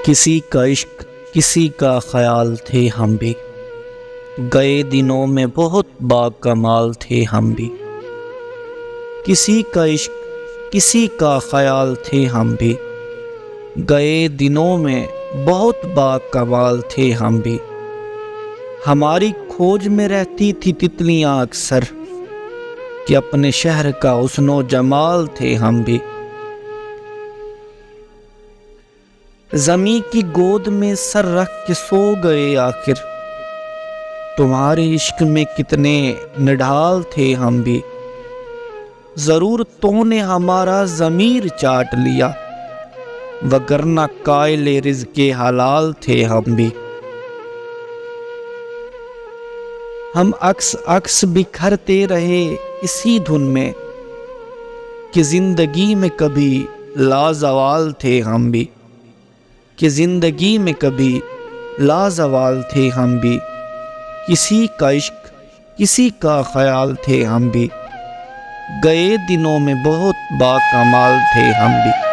کسی کا عشق کسی کا خیال تھے ہم بھی، گئے دنوں میں بہت با کمال تھے ہم بھی۔ کسی کا عشق کسی کا خیال تھے ہم بھی، گئے دنوں میں بہت با کمال تھے ہم بھی۔ ہماری کھوج میں رہتی تھی تتلیاں اکثر، کہ اپنے شہر کا حسن و جمال تھے ہم بھی۔ زمیں کی گود میں سر رکھ کے سو گئے آخر، تمہارے عشق میں کتنے نڈھال تھے ہم بھی۔ ضرور تو نے ہمارا ضمیر چاٹ لیا، وگرنہ قائل رزق حلال تھے ہم بھی۔ ہم عکس بکھرتے رہے اسی دھن میں، کہ زندگی میں کبھی لازوال تھے ہم بھی، کہ زندگی میں کبھی لازوال تھے ہم بھی۔ کسی کا عشق کسی کا خیال تھے ہم بھی، گئے دنوں میں بہت با کمال تھے ہم بھی۔